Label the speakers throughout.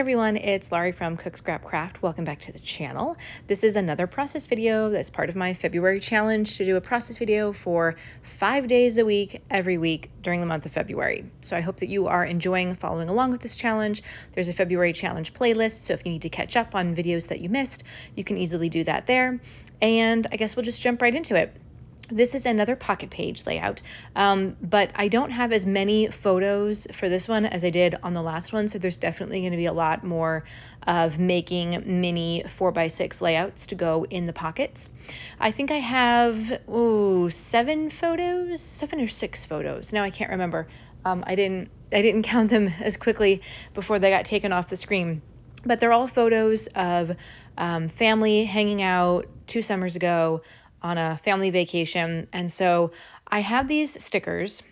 Speaker 1: everyone, it's Laurie from Cook Scrap Craft. Welcome back to the channel. This is another process video that's part of my February challenge to do a process video for 5 days a week, every week during the month of February. So I hope that you are enjoying following along with this challenge. There's a February challenge playlist, so if you need to catch up on videos that you missed, you can easily do that there. And I guess we'll just jump right into it. This is another pocket page layout, but I don't have as many photos for this one as I did on the last one, so there's definitely going to be a lot more of making mini 4x6 layouts to go in the pockets. I think I have 7 or 6 photos. Now I can't remember. I didn't count them as quickly before they got taken off the screen, but they're all photos of family hanging out 2 summers ago on a family vacation. And so I have these stickers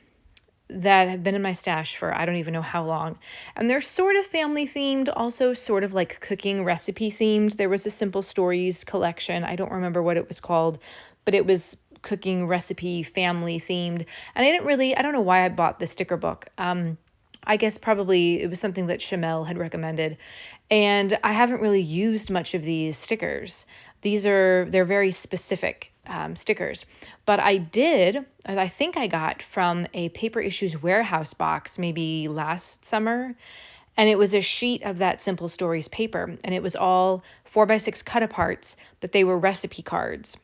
Speaker 1: that have been in my stash for I don't even know how long. And they're sort of family themed, also sort of like cooking recipe themed. There was a Simple Stories collection. I don't remember what it was called, but it was cooking recipe family themed. And I don't know why I bought the sticker book. I guess probably it was something that Shamel had recommended. And I haven't really used much of these stickers. They're very specific stickers, but I think I got from a Paper Issues warehouse box maybe last summer, and it was a sheet of that Simple Stories paper, and it was all 4x6 cut aparts, but they were recipe cards.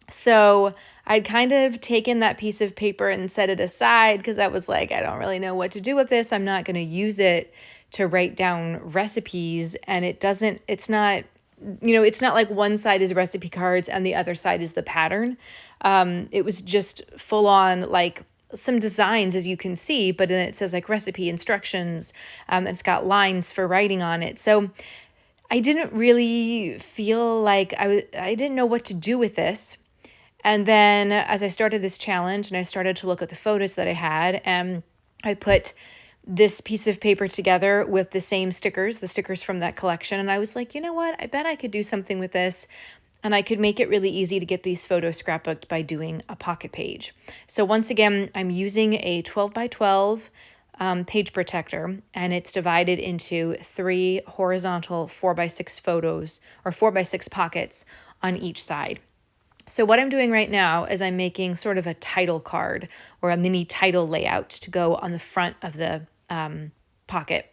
Speaker 1: So I'd kind of taken that piece of paper and set it aside because I was like, I don't really know what to do with this. I'm not going to use it to write down recipes, and it's not like one side is recipe cards and the other side is the pattern. It was just full on like some designs, as you can see, but then it says like recipe instructions. It's got lines for writing on it. So I didn't really feel like I didn't know what to do with this. And then as I started this challenge and I started to look at the photos that I had, and I put this piece of paper together with the same stickers, the stickers from that collection. And I was like, you know what? I bet I could do something with this, and I could make it really easy to get these photos scrapbooked by doing a pocket page. So once again, I'm using a 12x12 page protector, and it's divided into 3 horizontal 4x6 photos or 4x6 pockets on each side. So what I'm doing right now is I'm making sort of a title card or a mini title layout to go on the front of the pocket.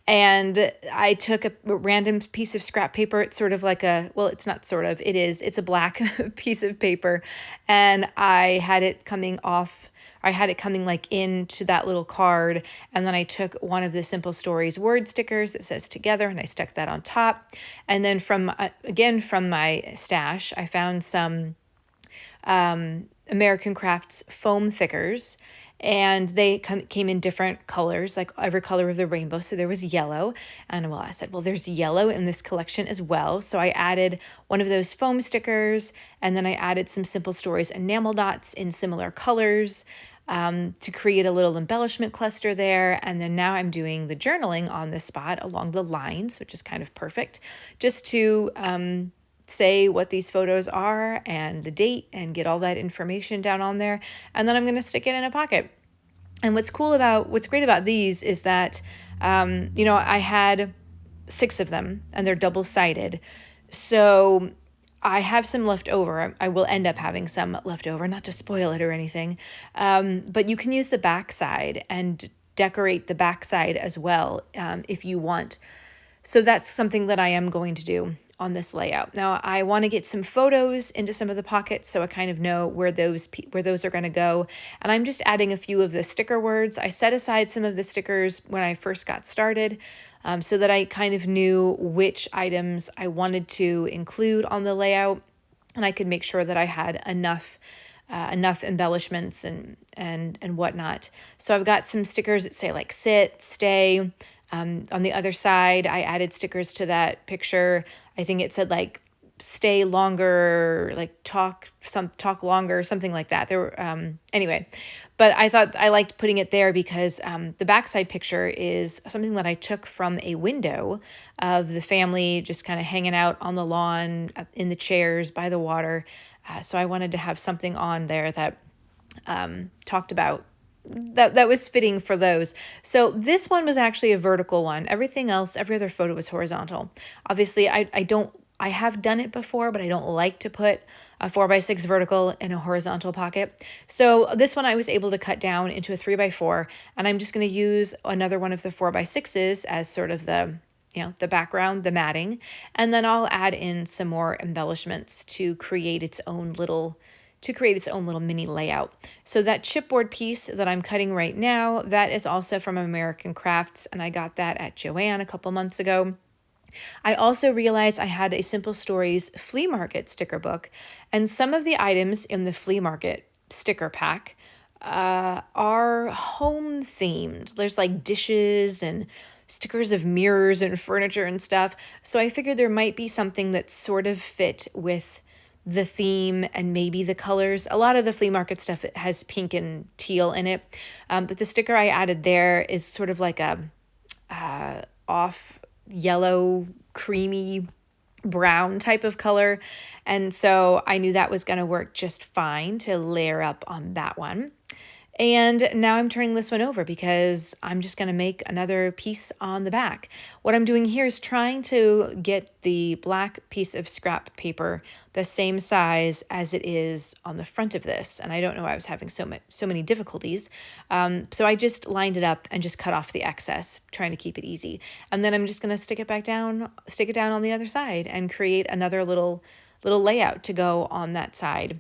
Speaker 1: And I took a random piece of scrap paper. It's sort of like it's not sort of, it is, it's a black piece of paper. And I had it coming like into that little card. And then I took one of the Simple Stories word stickers that says together, and I stuck that on top. And then from my stash, I found some American Crafts foam thickers, and they came in different colors, like every color of the rainbow. So there was yellow, and I said, there's yellow in this collection as well. So I added one of those foam stickers, and then I added some Simple Stories enamel dots in similar colors to create a little embellishment cluster there. And then now I'm doing the journaling on this spot along the lines, which is kind of perfect, just to say what these photos are and the date and get all that information down on there. And then I'm going to stick it in a pocket. And what's great about these is that, I had 6 of them, and they're double-sided. So I have some left over. I will end up having some left over, not to spoil it or anything. But you can use the backside and decorate the backside as well if you want. So that's something that I am going to do on this layout. Now I want to get some photos into some of the pockets so I kind of know where those are going to go. And I'm just adding a few of the sticker words. I set aside some of the stickers when I first got started so that I kind of knew which items I wanted to include on the layout, and I could make sure that I had enough embellishments and whatnot. So I've got some stickers that say like sit, stay. On the other side, I added stickers to that picture. I think it said like stay longer, like talk longer, something like that. There were, anyway, but I thought I liked putting it there because the backside picture is something that I took from a window of the family just kind of hanging out on the lawn in the chairs by the water. So I wanted to have something on there that talked about that was fitting for those. So this one was actually a vertical one. Everything else, every other photo was horizontal. Obviously, I have done it before, but I don't like to put a 4x6 vertical in a horizontal pocket. So this one I was able to cut down into a 3x4, and I'm just going to use another one of the 4x6s as sort of the background, the matting, and then I'll add in some more embellishments to create its own little mini layout. So that chipboard piece that I'm cutting right now, that is also from American Crafts, and I got that at Joann a couple months ago. I also realized I had a Simple Stories flea market sticker book, and some of the items in the flea market sticker pack are home themed. There's like dishes and stickers of mirrors and furniture and stuff. So I figured there might be something that sort of fit with the theme and maybe the colors. A lot of the flea market stuff has pink and teal in it, but the sticker I added there is sort of like a off yellow, creamy brown type of color. And so I knew that was going to work just fine to layer up on that one. And now I'm turning this one over because I'm just going to make another piece on the back. What I'm doing here is trying to get the black piece of scrap paper the same size as it is on the front of this. And I don't know why I was having so many difficulties. So I just lined it up and just cut off the excess, trying to keep it easy. And then I'm just going to stick it down on the other side and create another little layout to go on that side.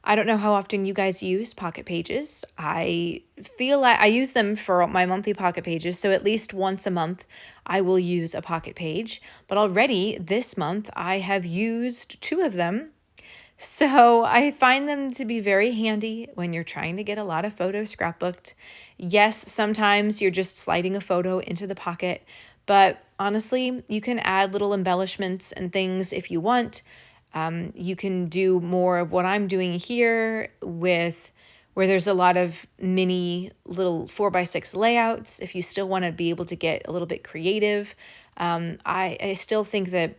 Speaker 1: I don't know how often you guys use pocket pages. I feel like I use them for my monthly pocket pages. So at least once a month, I will use a pocket page. But already this month, I have used 2 of them. So I find them to be very handy when you're trying to get a lot of photos scrapbooked. Yes, sometimes you're just sliding a photo into the pocket. But honestly, you can add little embellishments and things if you want. You can do more of what I'm doing here with where there's a lot of mini little 4x6 layouts. If you still want to be able to get a little bit creative, I still think that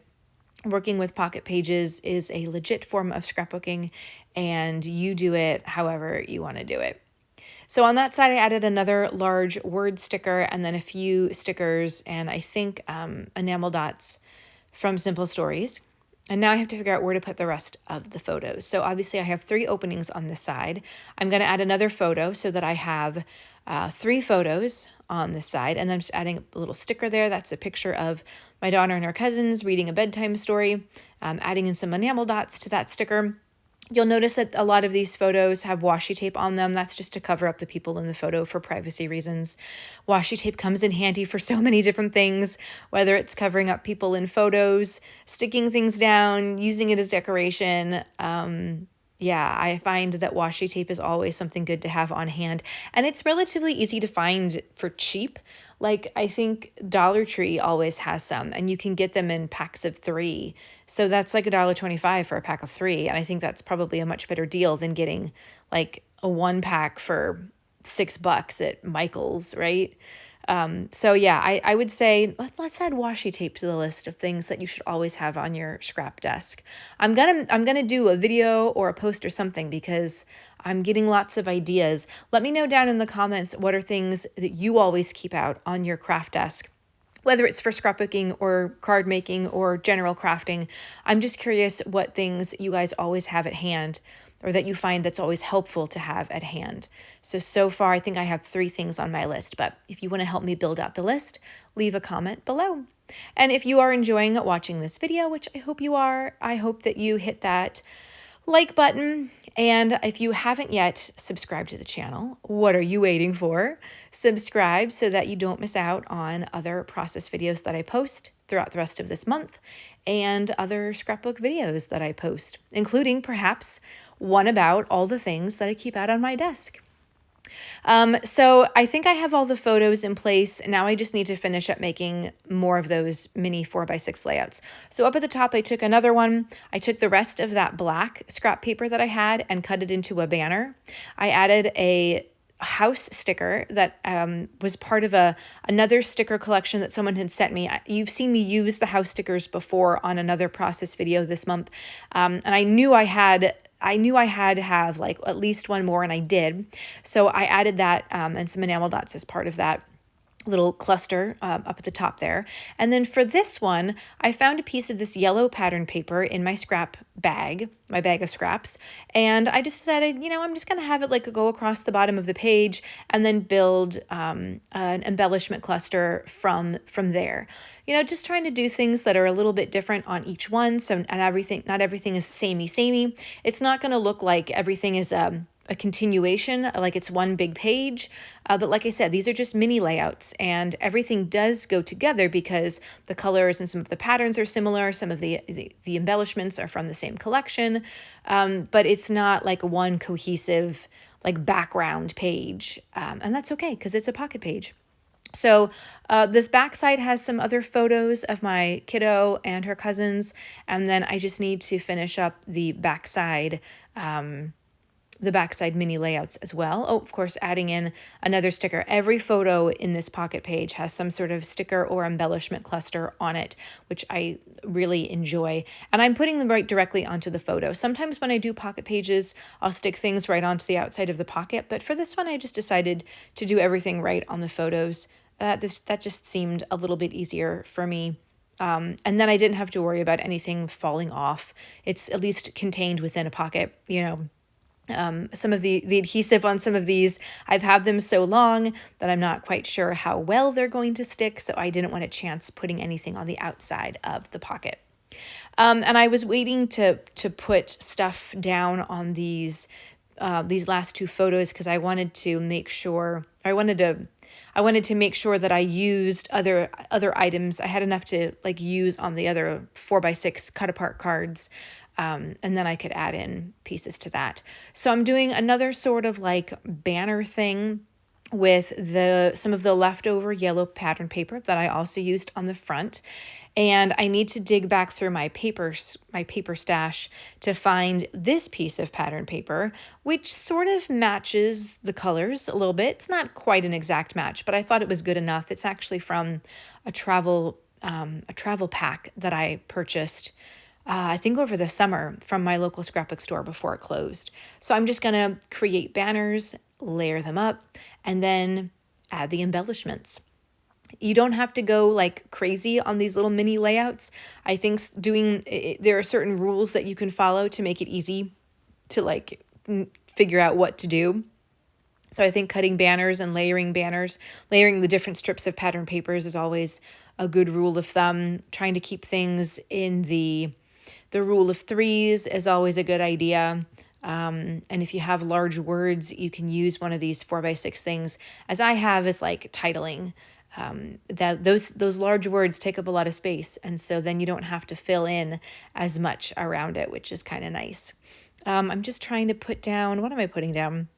Speaker 1: working with pocket pages is a legit form of scrapbooking, and you do it however you want to do it. So on that side, I added another large word sticker and then a few stickers and I think enamel dots from Simple Stories. And now I have to figure out where to put the rest of the photos. So obviously I have 3 openings on this side. I'm going to add another photo so that I have 3 photos on this side. And then I'm just adding a little sticker there. That's a picture of my daughter and her cousins reading a bedtime story. Adding in some enamel dots to that sticker. You'll notice that a lot of these photos have washi tape on them. That's just to cover up the people in the photo for privacy reasons. Washi tape comes in handy for so many different things, whether it's covering up people in photos, sticking things down, using it as decoration. Yeah, I find that washi tape is always something good to have on hand. And it's relatively easy to find for cheap. Like I think Dollar Tree always has some, and you can get them in packs of 3. So that's like $1.25 for a pack of 3. And I think that's probably a much better deal than getting like a 1 pack for $6 at Michael's, right? So yeah, I would say let's add washi tape to the list of things that you should always have on your scrap desk. I'm gonna do a video or a post or something because I'm getting lots of ideas. Let me know down in the comments what are things that you always keep out on your craft desk, whether it's for scrapbooking or card making or general crafting. I'm just curious what things you guys always have at hand or that you find that's always helpful to have at hand. So far, I think I have 3 things on my list, but if you want to help me build out the list, leave a comment below. And if you are enjoying watching this video, which I hope you are, I hope that you hit that like button. And if you haven't yet subscribed to the channel, what are you waiting for? Subscribe so that you don't miss out on other process videos that I post throughout the rest of this month and other scrapbook videos that I post, including perhaps one about all the things that I keep out on my desk. So I think I have all the photos in place. Now I just need to finish up making more of those mini 4x6 layouts. So up at the top, I took another one. I took the rest of that black scrap paper that I had and cut it into a banner. I added a house sticker that was part of another sticker collection that someone had sent me. You've seen me use the house stickers before on another process video this month. And I knew I had I knew I had to have like at least one more, and I did. So I added that and some enamel dots as part of that little cluster up at the top there. And then for this one, I found a piece of this yellow pattern paper in my scrap bag, my bag of scraps. And I just decided, I'm just going to have it like go across the bottom of the page and then build an embellishment cluster from there. Just trying to do things that are a little bit different on each one. So, and not everything is samey. It's not going to look like everything is a continuation, like it's one big page. But like I said, these are just mini layouts, and everything does go together because the colors and some of the patterns are similar. Some of the embellishments are from the same collection, but it's not like one cohesive like background page. And that's okay because it's a pocket page. So this backside has some other photos of my kiddo and her cousins, and then I just need to finish up the backside mini layouts as well. Oh, of course, adding in another sticker. Every photo in this pocket page has some sort of sticker or embellishment cluster on it, which I really enjoy. And I'm putting them right directly onto the photo. Sometimes when I do pocket pages, I'll stick things right onto the outside of the pocket. But for this one, I just decided to do everything right on the photos. That just seemed a little bit easier for me. And then I didn't have to worry about anything falling off. It's at least contained within a pocket, some of the adhesive on some of these, I've had them so long that I'm not quite sure how well they're going to stick, so I didn't want to chance putting anything on the outside of the pocket. And I was waiting to put stuff down on these last two photos because I wanted to make sure that I used other items. I had enough to like use on the other 4x6 cut apart cards. And then I could add in pieces to that. So I'm doing another sort of like banner thing with some of the leftover yellow pattern paper that I also used on the front. And I need to dig back through my paper stash to find this piece of pattern paper, which sort of matches the colors a little bit. It's not quite an exact match, but I thought it was good enough. It's actually from a travel pack that I purchased I think over the summer from my local scrapbook store before it closed. So I'm just going to create banners, layer them up, and then add the embellishments. You don't have to go like crazy on these little mini layouts. I think there are certain rules that you can follow to make it easy to like figure out what to do. So I think cutting banners and layering the different strips of pattern papers is always a good rule of thumb. Trying to keep things in the rule of threes is always a good idea. And if you have large words, you can use one of these 4x6 things, as I have is like titling. That those large words take up a lot of space, and so then you don't have to fill in as much around it, which is kind of nice. I'm just trying to put down, what am I putting down?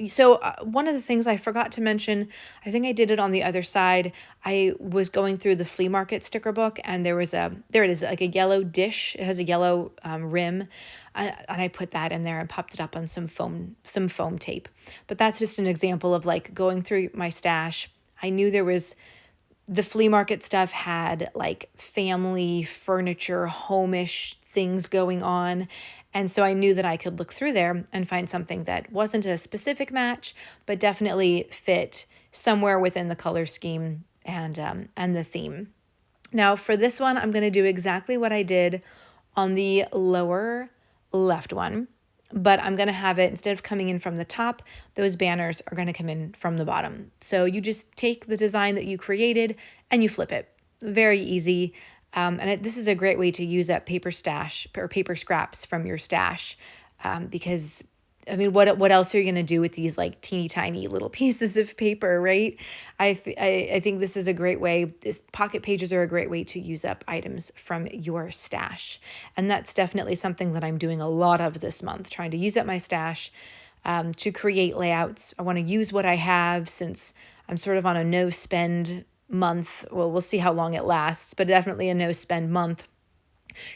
Speaker 1: So one of the things I forgot to mention, I think I did it on the other side. I was going through the flea market sticker book, and there it is, like a yellow dish. It has a yellow rim, and I put that in there and popped it up on some foam tape. But that's just an example of like going through my stash. I knew the flea market stuff had like family furniture, home-ish things going on. And so I knew that I could look through there and find something that wasn't a specific match, but definitely fit somewhere within the color scheme and the theme. Now for this one, I'm going to do exactly what I did on the lower left one, but I'm going to have it, instead of coming in from the top, those banners are going to come in from the bottom. So you just take the design that you created and you flip it. Very easy. This is a great way to use up paper stash or paper scraps from your stash, because I mean, what else are you going to do with these like teeny tiny little pieces of paper, right? I think this is a great way. Pocket pages are a great way to use up items from your stash. And that's definitely something that I'm doing a lot of this month, trying to use up my stash to create layouts. I want to use what I have since I'm sort of on a no spend month. Well, we'll see how long it lasts, but definitely a no spend month.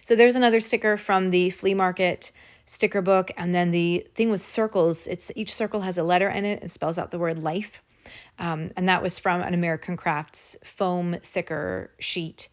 Speaker 1: So there's another sticker from the flea market sticker book. And then the thing with circles, each circle has a letter in it and spells out the word life. And that was from an American Crafts foam thicker sheet.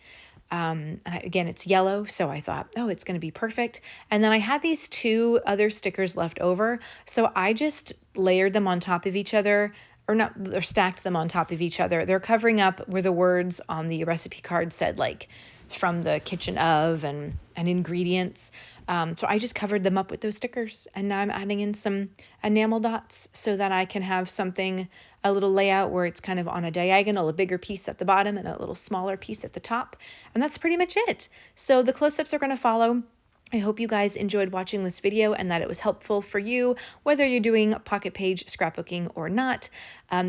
Speaker 1: Again, it's yellow, so I thought, oh, it's going to be perfect. And then I had these 2 other stickers left over, so I just layered them on top of each other, or stacked them on top of each other. They're covering up where the words on the recipe card said, like, from the kitchen of and ingredients. So I just covered them up with those stickers, and now I'm adding in some enamel dots so that I can have something, a little layout where it's kind of on a diagonal, a bigger piece at the bottom and a little smaller piece at the top. And that's pretty much it. So the close-ups are going to follow. I hope you guys enjoyed watching this video and that it was helpful for you, whether you're doing pocket page scrapbooking or not.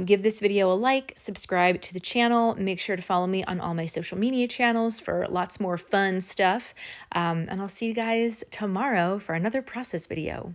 Speaker 1: Give this video a like, subscribe to the channel, make sure to follow me on all my social media channels for lots more fun stuff. And I'll see you guys tomorrow for another process video.